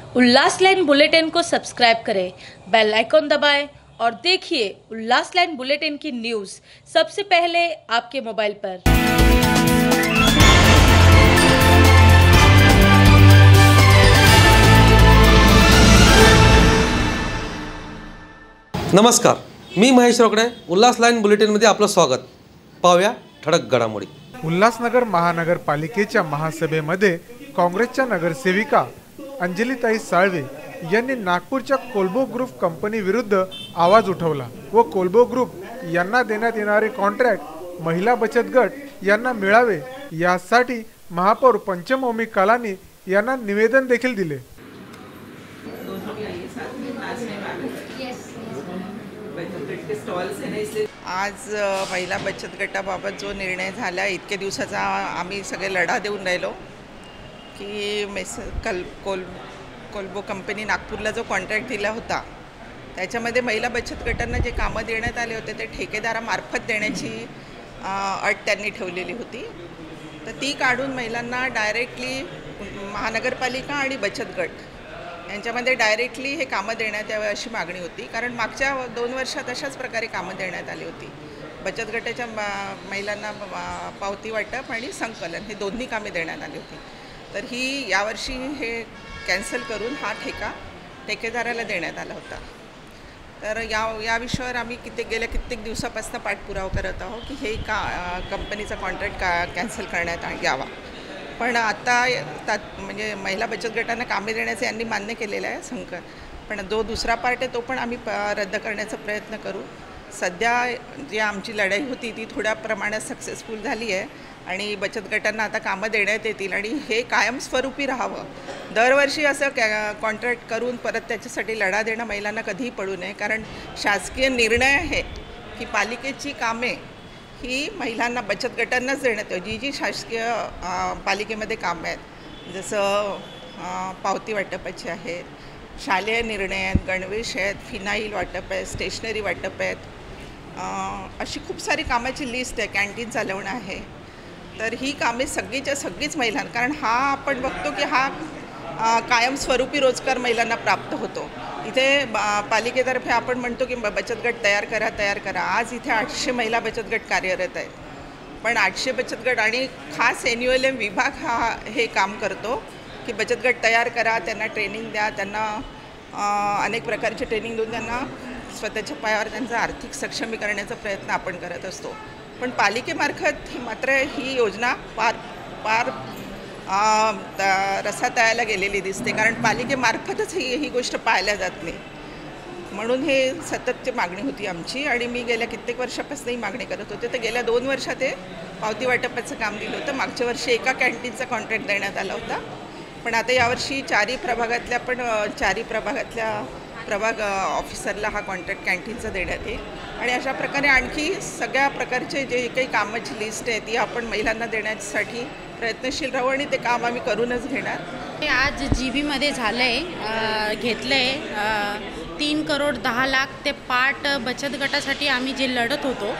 उल्लास line bulletin को subscribe करें, bell icon दबाएं और देखिए उल्लास लाइन बुलेटिन की न्यूज़ सबसे पहले आपके मोबाइल पर। नमस्कार, मी महेश रोकडे। उल्लास लाईन बुलेटिनमध्ये आपलं स्वागत। पाहूया ठळक घडामोडी। उल्हासनगर महानगरपालिकेच्या महासभेमध्ये काँग्रेसच्या नगरसेविका अंजलीताई साळवे यांनी नागपूरच्या कोल्बो ग्रुप कंपनी विरुद्ध आवाज उठवला व कोल्बो ग्रुप यांना देण्यात येणारे कॉन्ट्रॅक्ट महिला बचत गट यांना मिळावे यासाठी महापौर पंचमौमी कलानी यांना निवेदन देखील दिले। आज महिला बचत गटाबाबत जो निर्णय झाला, इतके दिवसाचा आम्ही सगळे लढा देऊन राहिलो की कोल्बो कंपनी नागपूरला जो कॉन्ट्रॅक्ट दिला होता त्याच्यामध्ये महिला बचत गटांना जे कामं देण्यात आले होते ते ठेकेदारामार्फत देण्याची अट त्यांनी ठेवलेली होती। तर ती काढून महिलांना डायरेक्टली महानगरपालिका आणि बचत गट यांच्यामध्ये डायरेक्टली हे कामं देण्यात यावे अशी मागणी होती। कारण मागच्या 2 वर्षात अशाच प्रकारे कामं देण्यात आली होती। बचत गटाच्या महिलांना पावती वाटप आणि संकलन हे दोन्ही कामे देण्यात आली होती। तर ही यावर्षी हे कॅन्सल करून हा ठेका ठेकेदाराला देण्यात आला होता। तर या विषयावर आम्ही गेल्या कित्येक दिवसापासून पाठपुरावा करत आहोत की हे कंपनीचा कॉन्ट्रॅक्ट कॅन्सल करण्यात यावा। पण आता म्हणजे महिला बचत गटांना कामे देण्याचे यांनी मान्य केलेलं आहे पण जो दुसरा पार्ट आहे तो पण आम्ही रद्द करण्याचा प्रयत्न करू। सध्या जी आमची लढाई होती ती थोड्या प्रमाणात सक्सेसफुल झाली आहे आणि बचत गटांना आता कामं देण्यात येतील आणि हे कायमस्वरूपी राहावं। दरवर्षी असं कॉन्ट्रॅक्ट करून परत त्याच्यासाठी लढा देणं महिलांना कधीही पडू नये। कारण शासकीय निर्णय आहे की पालिकेची कामे ही महिलांना बचत गटांनाच देण्यात यावी। जी शासकीय पालिकेमध्ये कामं आहेत जसं पावती वाटपाची आहेत, शालेय निर्णय आहेत, गणवेश आहेत, फिनाईल वाटप आहे, स्टेशनरी वाटप आहेत, अशी खूप सारी कामाची लिस्ट आहे, कॅन्टीन चालवणं आहे। तर ही कामे सगळीच महिलांना, कारण हा आपण बघतो की हा कायमस्वरूपी रोजगार महिलांना प्राप्त होतो। इथे पालिकेतर्फे आपण म्हणतो की बचत गट तयार करा। आज इथे 800 महिला बचत गट कार्यरत आहेत, पण 800 बचत गट आणि खास NULM विभाग हे काम करतो की बचत गट तयार करा, त्यांना ट्रेनिंग द्या, त्यांना अनेक प्रकारचे ट्रेनिंग देऊन त्यांना स्वतःच्या पायावर त्यांचं आर्थिक सक्षमी करण्याचा प्रयत्न आपण करत असतो। पण पालिकेमार्फत मात्र ही योजना पार रसातळाला गेलेली दिसते, कारण पालिकेमार्फतच ही गोष्ट पाहिल्या जात नाही। म्हणून हे सततची मागणी होती आमची आणि मी गेल्या कित्येक वर्षापासून ही मागणी करत होते। तर गेल्या 2 वर्षात ते पावती वाटपाचं काम दिलं होतं। मागच्या वर्षी एका कॅन्टीनचा कॉन्ट्रॅक्ट देण्यात आला होता, पण आता यावर्षी 4 प्रभागातल्या प्रभाग ऑफिसरला हा कॉन्ट्रॅक्ट कॅन्टीनचा देण्यात येईल आणि अशा प्रकारे आणखी सगळ्या प्रकारचे जे काही कामाची लिस्ट आहे ती आपण महिलांना देण्यासाठी प्रयत्नशील राहू आणि ते काम आम्ही करूनच घेणार। हे आज GB घेतलंय 3 करोड 10 लाख ते पाट बचत गटासाठी आम्ही जे लढत होतो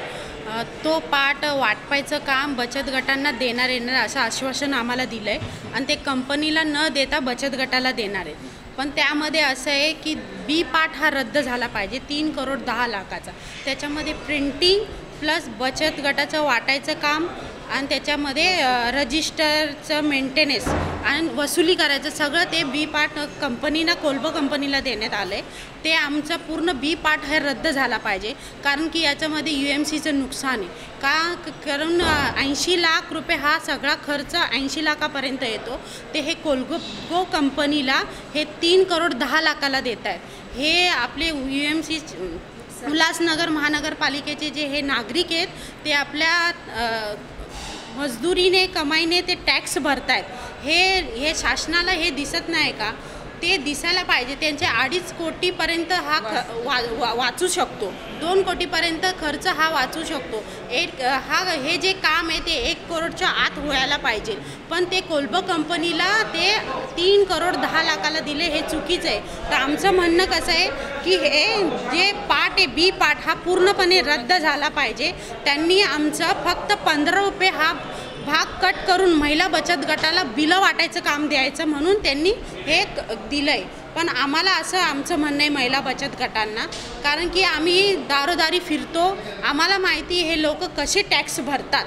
तो पाट वाटपायचं काम बचत गटांना देणार येणार असं आश्वासन आम्हाला दिलं आहे आणि ते कंपनीला न देता बचत गटाला देणार आहेत। पण त्यामध्ये असं आहे की B पाट हा रद्द झाला पाहिजे 3 करोड 10 लाखाचा। त्याच्यामध्ये प्रिंटिंग प्लस बचत गटाचं वाटायचं काम आणि त्याच्यामध्ये रजिस्टरचं मेंटेनन्स आणि वसुली करायचं सगळं ते B पार्ट कंपनीला कोल्बो कंपनीला देण्यात आलं आहे। ते आमचं पूर्ण B पार्ट हे रद्द झाला पाहिजे, कारण की याच्यामध्ये UMCचं नुकसान आहे कारण 80 लाख रुपये हा सगळा खर्च 80 लाखापर्यंत येतो। ते हे कोल्बो कंपनीला हे 3 करोड 10 लाखाला देत आहेत। हे आपले UMC उल्हासनगर महानगरपालिकेचे जे हे नागरिक आहेत ते आपल्या मजदुरीने कमाईने ते टॅक्स भरत आहेत। हे शासनाला हे दिसत नाही का? ते दिसायला पाहिजे। त्यांचे 2.5 कोटीपर्यंत हा वाचू शकतो, 2 कोटीपर्यंत खर्च हा वाचू शकतो। हे जे काम आहे ते 1 करोडच्या आत व्हायला पाहिजे, पण ते कोल्बो कंपनीला ते 3 करोड 10 लाखाला दिले हे चुकीचं आहे। तर आमचं म्हणणं कसं आहे की हे जे पाट आहे B पाट हा पूर्णपणे रद्द झाला पाहिजे। त्यांनी आमचं फक्त 15 रुपये हा भाग कट करून महिला बचत गटाला बिलं वाटायचं काम द्यायचं म्हणून त्यांनी हे दिलं आहे. पण आम्हाला असं आमचं म्हणणं आहे महिला बचत गटांना, कारण की आम्ही दारोदारी फिरतो, आम्हाला माहिती हे लोक कसे टॅक्स भरतात.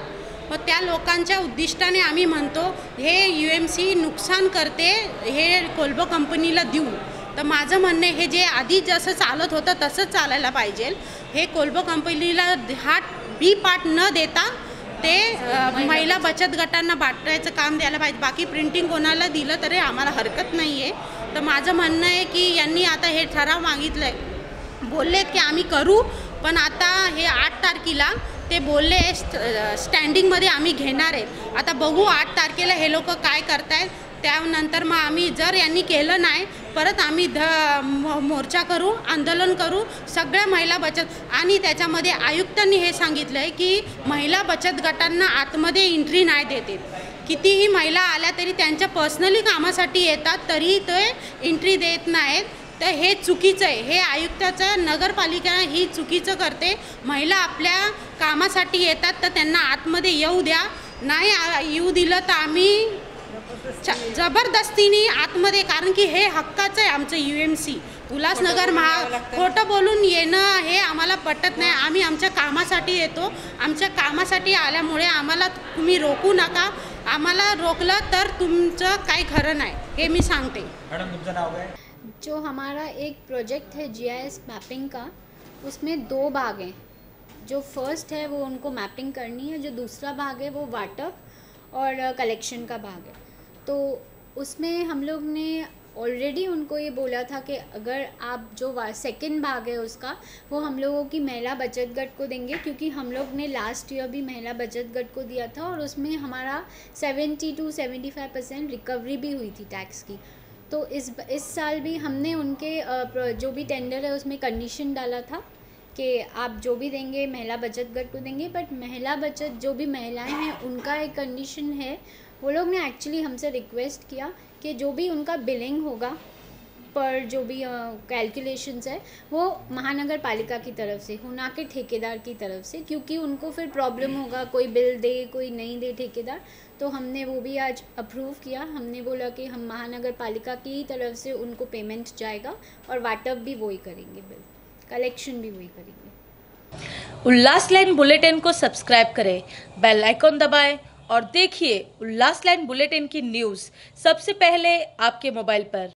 मग त्या लोकांच्या उद्दिष्टाने आम्ही म्हणतो हे UMC नुकसान करते, हे कोल्बो कंपनीला देऊ. तर माझं म्हणणं हे जे आधी जसं चालत होतं तसंच चालायला पाहिजे. हे कोल्बो कंपनीला हा बी पार्ट न देता ते महिला बचत गटांना वाटायचं काम द्यायला पाहिजे. बाकी प्रिंटिंग कोणाला दिलं तरी आम्हाला हरकत नाही आहे. तर माझं म्हणणं आहे की यांनी आता हे ठराव मागितलं आहे, बोललेत की आम्ही करू, पण आता हे 8 तारखेला ते बोलले स्टँडिंगमध्ये आम्ही घेणार आहेत. आता बघू 8 तारखेला हे लोक काय करतायत. त्यानंतर मग आम्ही जर यांनी केलं नाही परत आम्ही मोर्चा करू, आंदोलन करू सगळ्या महिला बचत. आणि त्याच्यामध्ये आयुक्तांनी हे सांगितलं आहे की महिला बचत गटांना आतमध्ये एंट्री नाही देते. कितीही महिला आल्या तरी त्यांच्या पर्सनली कामासाठी येतात तरी ते एंट्री देत नाहीत. तर हे चुकीचं आहे. हे आयुक्ताचं नगरपालिका ही चुकीचं करते. महिला आपल्या कामासाठी येतात तर त्यांना आतमध्ये येऊ द्या. नाही येऊ दिलं तर आम्ही जबरदस्तीने आतमध्ये, कारण की हे हक्काचं आहे आमचं UMC उल्हासनगर खोटं बोलून येणं हे आम्हाला पटत नाही. आम्ही आमच्या कामासाठी येतो, आमच्या कामासाठी आल्यामुळे आम्हाला तुम्ही रोखू नका. आम्हाला रोखलं तर तुमचं काही खरं नाही, हे मी सांगते. मॅडम तुमचं नाव काय? जो हमारा एक प्रोजेक्ट है GIS मैपिंग का, उसमें 2 भाग हैं. जो फर्स्ट है वो उनको मैपिंग करनी है, जो दूसरा भाग है वो वाटअप और कलेक्शन का भाग है. तो उसमें हम लोग ने ऑलरेडी उनको ये बोला था कि अगर आप जो सेकंड भाग है उसका वो हम लोगों की महिला बचत गट को देंगे, क्योंकि हम लोग ने लास्ट ईयर भी महिला बचत गट को दिया था और उसमें हमारा 70 to 75% रिकवरी भी हुई थी टैक्स की. तो इस साल भी हमने उनके जो भी टेंडर है उसमें कंडीशन डाला था कि आप जो भी देंगे महिला बचत गट को देंगे. बट महिला बचत जो भी महिलाएं हैं उनका एक कंडीशन है, वो लोग ने एक्चुअली हमसे रिक्वेस्ट किया कि जो भी उनका बिलिंग होगा पर जो भी कैलकुलेशंस है वो महानगर पालिका की तरफ से हो, ना कि ठेकेदार की तरफ से, क्योंकि उनको फिर प्रॉब्लम होगा कोई बिल दे कोई नहीं दे ठेकेदार. तो हमने वो भी आज अप्रूव किया. हमने बोला कि हम महानगर पालिका की तरफ से उनको पेमेंट जाएगा और वाटअप भी वही करेंगे, बिल कलेक्शन भी वही करेंगे. उल्लास लाइन बुलेटिन को सब्सक्राइब करें, बेल आइकॉन दबाएं और देखिए उल्लास लाइन बुलेटिन की न्यूज़ सबसे पहले आपके मोबाइल पर.